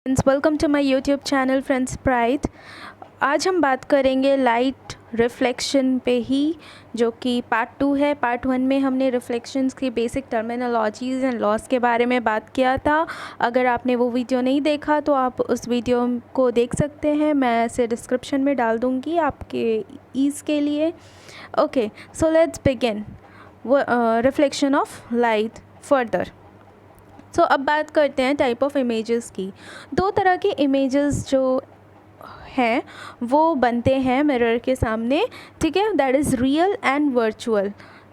Friends, welcome to my YouTube channel friends pride. आज हम बात करेंगे लाइट रिफ्लेक्शन पे ही, जो कि पार्ट 2 है। पार्ट 1 में हमने रिफ्लेक्शंस की बेसिक टर्मिनोलॉजीज़ एंड लॉस के बारे में बात किया था। अगर आपने वो वीडियो नहीं देखा तो आप उस वीडियो को देख सकते हैं, मैं इसे डिस्क्रिप्शन में डाल दूँगी आपके ईज़ के लिए। Okay, so let's begin reflection of light further. So अब बात करते हैं टाइप ऑफ इमेजेस की। दो तरह के इमेजेस जो हैं वो बनते हैं मिरर के सामने, ठीक है। That is real and virtual.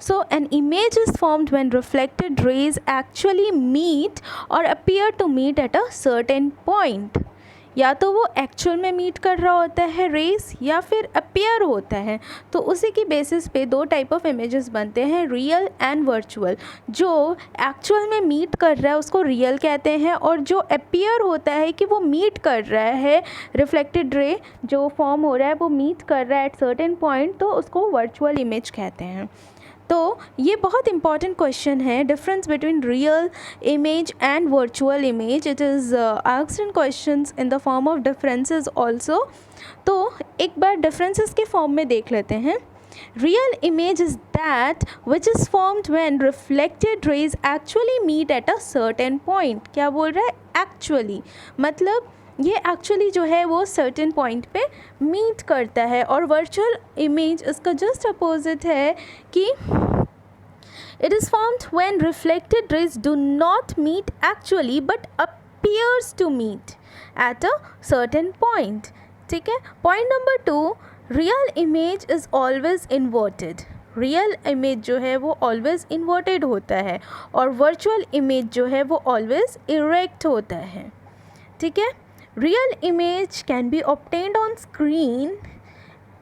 So an image is formed when reflected rays actually meet or appear to meet at a certain point. या तो वो एक्चुअल में मीट कर रहा होता है रेस, या फिर अपीयर होता है। तो उसी की बेसिस पे दो टाइप ऑफ इमेजेस बनते हैं, रियल एंड वर्चुअल। जो एक्चुअल में मीट कर रहा है उसको रियल कहते हैं, और जो अपीयर होता है कि वो मीट कर रहा है, रिफ्लेक्टेड रे जो फॉर्म हो रहा है वो मीट कर रहा है एट सर्टेन पॉइंट, तो उसको वर्चुअल इमेज कहते हैं। तो ये बहुत इंपॉर्टेंट क्वेश्चन है, difference between real image and virtual image. It is asked in questions in the form of differences also. तो एक बार डिफरेंसेस के फॉर्म में देख लेते हैं। Real image is that which is formed when reflected rays actually meet at a certain point. क्या बोल रहा है? एक्चुअली, मतलब ये एक्चुअली जो है वो सर्टेन पॉइंट पे मीट करता है। और वर्चुअल इमेज इसका जस्ट अपोजिट है कि it is formed when reflected rays do not meet actually but appears to meet at a certain point, ठीक है। Point number 2, real image is always inverted. Real image जो है वो always inverted होता है, और वर्चुअल इमेज जो है वो ऑलवेज इरेक्ट होता है, ठीक है। Real image can be obtained on screen,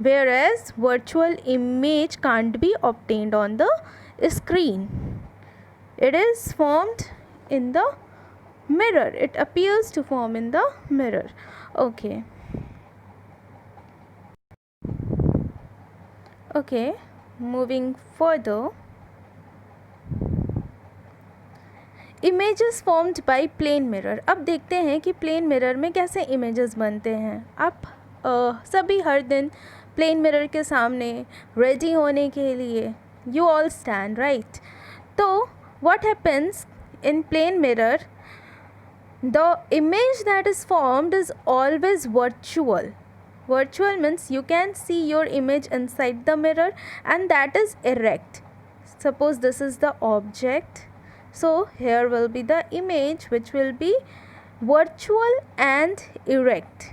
whereas virtual image can't be obtained on the screen. It is formed in the mirror. It appears to form in the mirror. Okay. Okay, moving further. Images formed by plane mirror. अब देखते हैं कि plane mirror में कैसे images बनते हैं। आप सभी हर दिन प्लेन मिरर के सामने रेडी होने के लिए यू ऑल स्टैंड, राइट। तो what happens in plane mirror, the image that is formed is always virtual. Virtual means you can see your image inside the mirror, and that is erect. Suppose this is the object. So here will be the image which will be virtual and erect.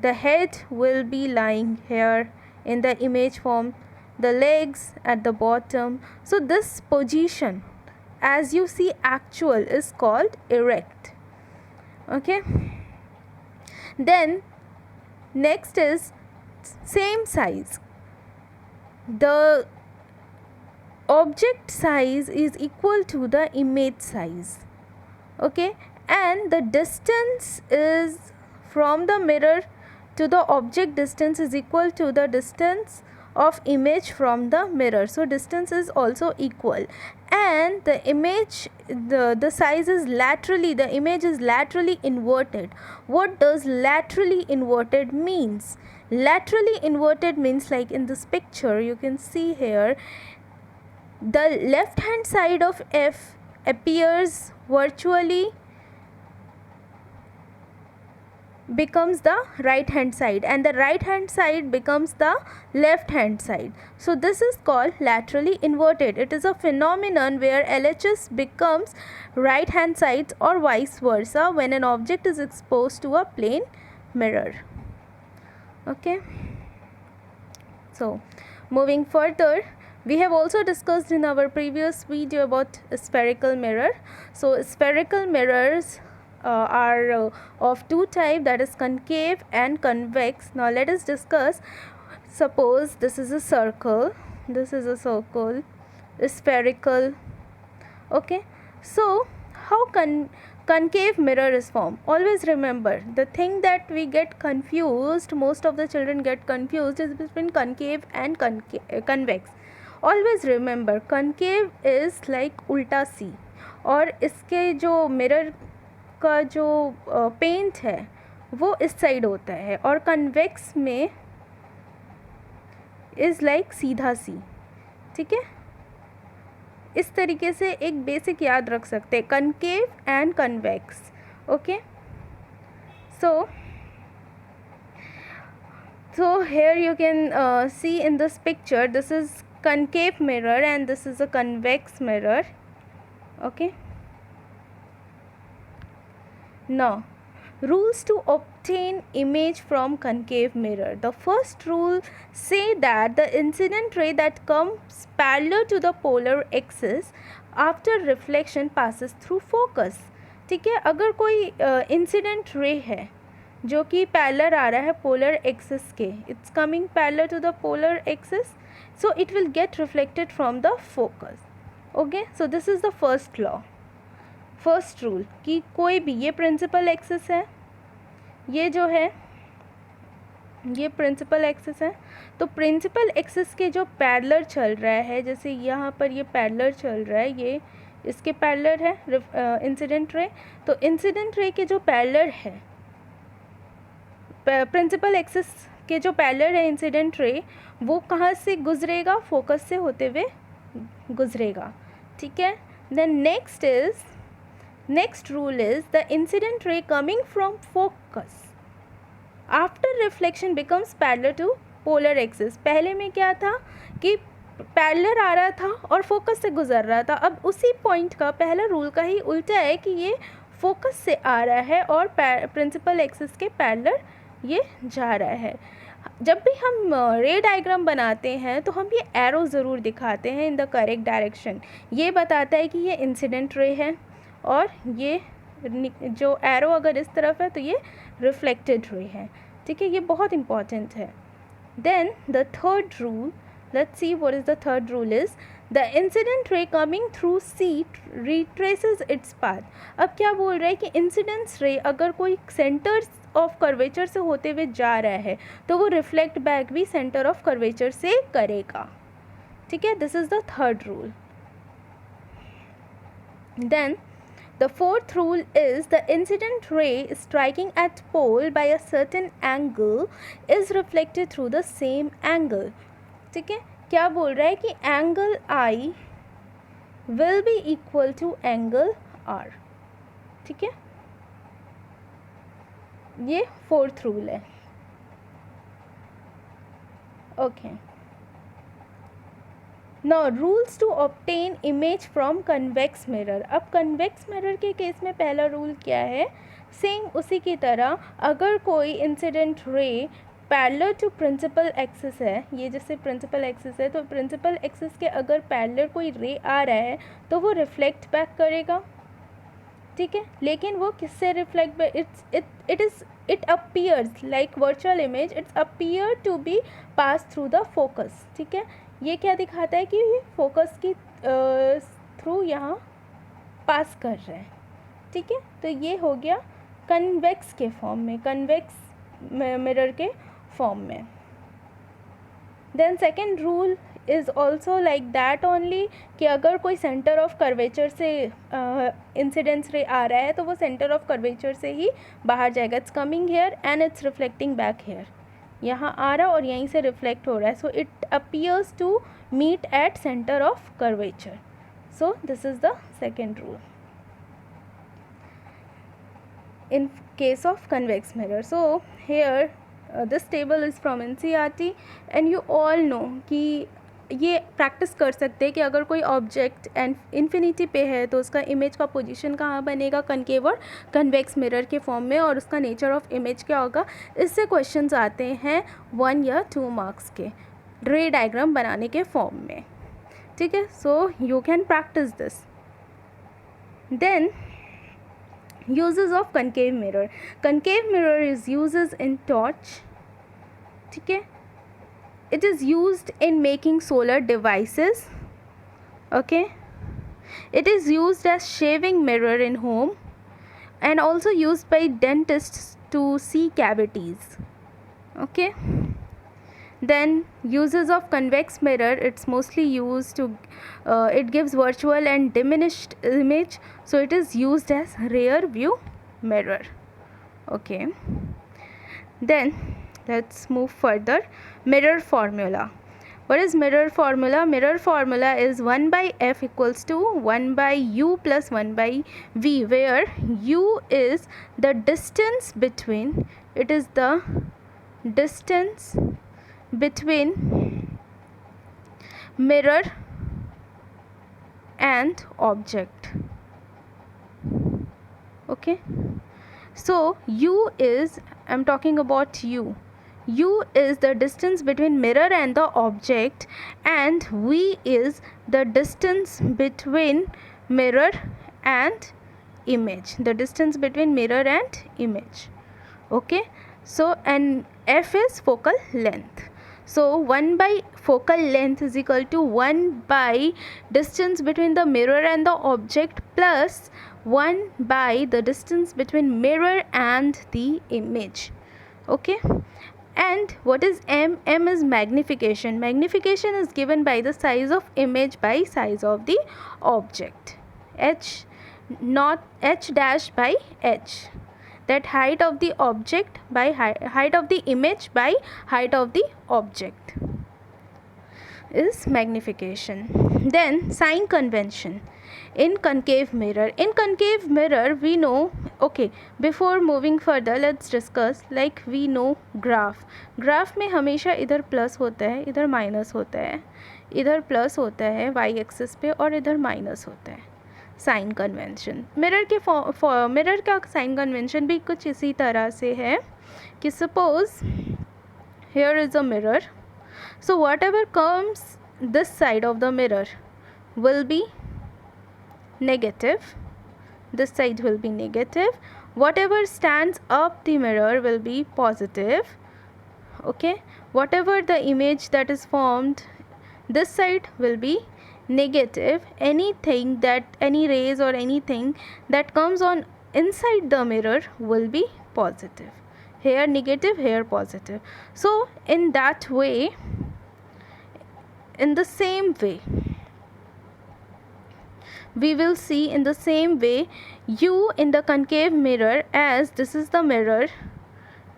The head will be lying here in the image form, the legs at the bottom. So this position, as you see actual, is called erect. Okay. Then next is same size. The object size is equal to the image size, okay, and the distance is from the mirror to the object distance is equal to the distance of image from the mirror. So distance is also equal, and the image, the size is laterally, the image is laterally inverted. What does laterally inverted means? Laterally inverted means, like in this picture you can see here, the left hand side of F appears virtually becomes the right hand side, and the right hand side becomes the left hand side. So this is called laterally inverted. It is a phenomenon where LHS becomes right hand sides or vice versa when an object is exposed to a plane mirror. Okay, so moving further, we have also discussed in our previous video about spherical mirror. So spherical mirrors are of two types, that is concave and convex. Now let us discuss. Suppose this is a circle, this is a circle, spherical. Okay, so how concave mirror is formed? Always remember, the thing that we get confused, most of the children get confused, is between concave and convex. Always remember, concave is like उल्टा सी, और इसके जो mirror का जो paint है वो इस side होता है, और कन्वेक्स में इज़ लाइक सीधा सी, ठीक है। इस तरीके से एक बेसिक याद रख सकते हैं, concave and convex, okay. So here you can see in this picture, this is concave mirror and this is a convex mirror, okay. Now rules to obtain image from concave mirror. The first rule say that the incident ray that comes parallel to the polar axis after reflection passes through focus, ठीक है। अगर कोई incident ray है जो कि parallel आ रहा है पोलर एक्सिस के, it's coming parallel to the polar axis, so it will get reflected from the focus, okay. So this is the first law, first rule कि कोई भी, ये प्रिंसिपल एक्सिस है, ये जो है ये प्रिंसिपल एक्सिस है, तो प्रिंसिपल एक्सिस के जो पैरेलल चल रहा है, जैसे यहाँ पर ये पैरेलल चल रहा है, ये इसके पैरेलल है इंसिडेंट रे, तो इंसिडेंट रे के जो पैरेलल है प्रिंसिपल एक्सिस के जो पैरेलल है इंसिडेंट रे, वो कहाँ से गुजरेगा, फोकस से होते हुए गुजरेगा, ठीक है। Then next rule is the incident ray coming from focus after reflection becomes parallel to polar axis. पहले में क्या था कि पैरेलल आ रहा था और फोकस से गुजर रहा था, अब उसी पॉइंट का पहला रूल का ही उल्टा है कि ये फोकस से आ रहा है और प्रिंसिपल एक्सिस के पैरेलल ये जा रहा है। जब भी हम रे डायग्राम बनाते हैं तो हम ये एरो ज़रूर दिखाते हैं इन द करेक्ट डायरेक्शन, ये बताता है कि ये इंसिडेंट रे है, और ये जो एरो अगर इस तरफ है तो ये रिफ्लेक्टेड रे है, ठीक है। ये बहुत इंपॉर्टेंट है। Then the third rule, let's see what is the third rule is, the incident ray coming through C retraces its path। अब क्या बोल रहा है कि इंसिडेंस रे अगर कोई सेंटर ऑफ कर्वेचर से होते हुए जा रहा है तो वो रिफ्लेक्ट बैक भी सेंटर ऑफ कर्वेचर से करेगा, ठीक है। This is the third rule. Then the fourth rule is the incident ray striking at pole by a certain angle is reflected through the same angle, ठीक है। क्या बोल रहा है कि angle i will be equal to angle r, ठीक है। ये फोर्थ रूल है, okay. Now rules to obtain image from convex mirror. अब कन्वेक्स मिरर के केस में पहला रूल क्या है, सेम उसी की तरह, अगर कोई incident ray parallel to principal axis है, ये जैसे प्रिंसिपल एक्सिस है, तो प्रिंसिपल एक्सिस के अगर पैरेलल कोई रे आ रहा है तो वो रिफ्लेक्ट बैक करेगा, ठीक है। लेकिन वो किससे reflect back, it appears like virtual image, it's appear to be pass through the focus, ठीक है। ये क्या दिखाता है कि ये फोकस की थ्रू यहाँ पास कर रहा है, ठीक है। तो ये हो गया कन्वेक्स के फॉर्म में, कन्वेक्स मिरर के फॉर्म में। Then second rule is also like that only, कि अगर कोई सेंटर ऑफ कर्वेचर से इंसिडेंस रे आ रहा है तो वो सेंटर ऑफ कर्वेचर से ही बाहर जाएगा, it's coming here and it's reflecting back here, यहाँ आ रहा और यहीं से रिफ्लेक्ट हो रहा है, so it appears to meet at center of curvature, so this is the second rule in case of convex mirror. So here this table is from NCERT and you all know कि ये practice कर सकते हैं कि अगर कोई object and infinity पे है तो उसका इमेज का पोजीशन कहाँ बनेगा, कनकेव और कन्वेक्स मिरर के फॉर्म में, और उसका नेचर ऑफ इमेज क्या होगा। इससे क्वेश्चंस आते हैं 1 या 2 मार्क्स के रे डायग्राम बनाने के फॉर्म में, ठीक है। So you can practice this. Then uses of concave mirror. Concave mirror is uses in torch, ठीक है। It is used in making solar devices, okay. It is used as shaving mirror in home and also used by dentists to see cavities, okay. Then uses of convex mirror, it's mostly used to it gives virtual and diminished image, so it is used as rear view mirror. Okay, then let's move further. Mirror formula. What is mirror formula? Mirror formula is 1 by f equals to 1 by u plus 1 by v, where u is the distance between, it is the distance between mirror and object. Okay, so u is, I'm talking about u is the distance between mirror and the object, and v is the distance between mirror and image, the distance between mirror and image. Okay, so and f is focal length. So 1 by focal length is equal to 1 by distance between the mirror and the object plus 1 by the distance between mirror and the image. Okay, and what is m? M is magnification. Magnification is given by the size of image by size of the object. H not h dash by h, that height of the object by height of the image by height of the object is magnification. Then sign convention. In concave mirror, we know, okay, before moving further let's discuss, like we know graph में हमेशा इधर plus होता है, इधर minus होता है, इधर plus होता है वाई एक्सिस पे और इधर माइनस होता है. साइन कन्वेंशन मिरर के मिरर का साइन कन्वेंशन भी कुछ इसी तरह से है कि suppose here is a mirror, so whatever comes this side of the mirror will be negative, this side will be negative, whatever stands up the mirror will be positive. Okay, whatever the image that is formed this side will be negative, anything that any rays or anything that comes on inside the mirror will be positive, here negative, here positive. So in that way, in the same way, we will see in the same way u in the concave mirror, as this is the mirror,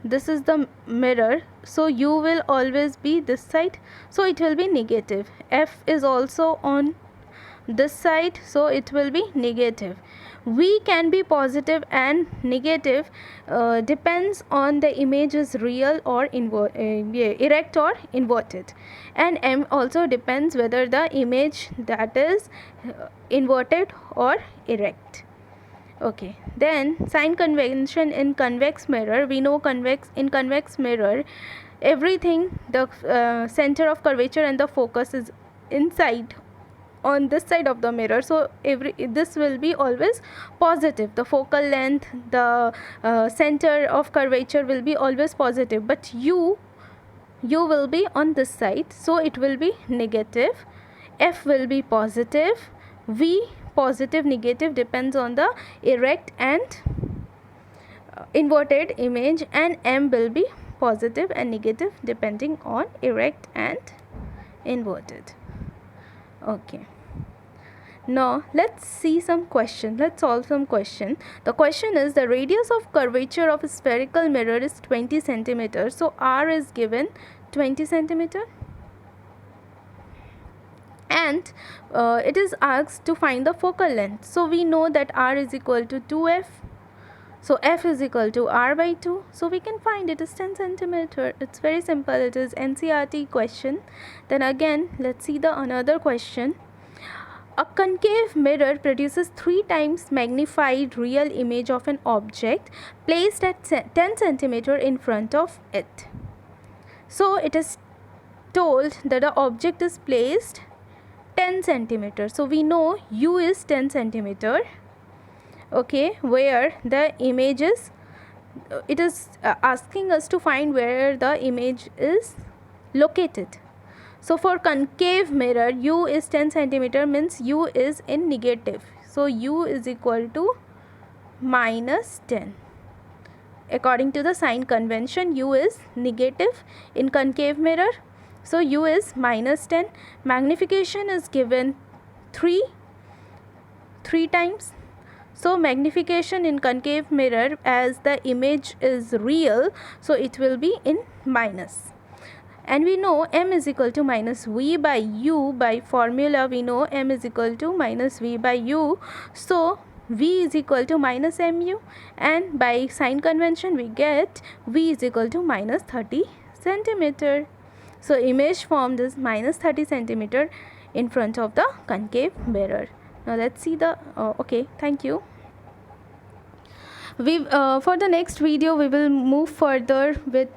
this is the mirror, so u will always be this side, so it will be negative. F is also on this side, so it will be negative. V can be positive and negative, depends on the image is real or erect or inverted, and M also depends whether the image that is inverted or erect. Okay, then sign convention in convex mirror. We know in convex mirror everything, the center of curvature and the focus is inside on this side of the mirror, so this will be always positive. The focal length, the center of curvature will be always positive, but u will be on this side, so it will be negative. F will be positive, V positive, negative depends on the erect and inverted image, and M will be positive and negative depending on erect and inverted. Okay, now let's see some question. Let's solve some question. The question is, the radius of curvature of a spherical mirror is 20 centimeter. So R is given 20 centimeter, and it is asked to find the focal length. So we know that R is equal to 2f, so f is equal to r by 2, so we can find it is 10 centimeter. It's very simple, it is NCERT question. Then again let's see the another question. A concave mirror produces 3 times magnified real image of an object placed at 10 centimeter in front of it. So it is told that the object is placed 10 centimeter, so we know u is 10 centimeter. Okay, where the image is, it is asking us to find where the image is located. So for concave mirror, u is 10 centimeter means u is in negative, so u is equal to minus 10. According to the sign convention, u is negative in concave mirror, so u is minus 10. Magnification is given 3 times, So magnification in concave mirror, as the image is real, so it will be in minus. And we know m is equal to minus v by u. By formula we know m is equal to minus v by u. So v is equal to minus mu, and by sign convention we get v is equal to minus 30 centimeter. So image formed is minus 30 centimeter in front of the concave mirror. Now let's see the okay, thank you. We for the next video we will move further with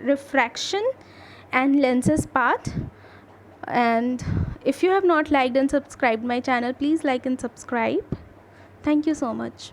refraction and lenses path. And if you have not liked and subscribed my channel, please like and subscribe. Thank you so much.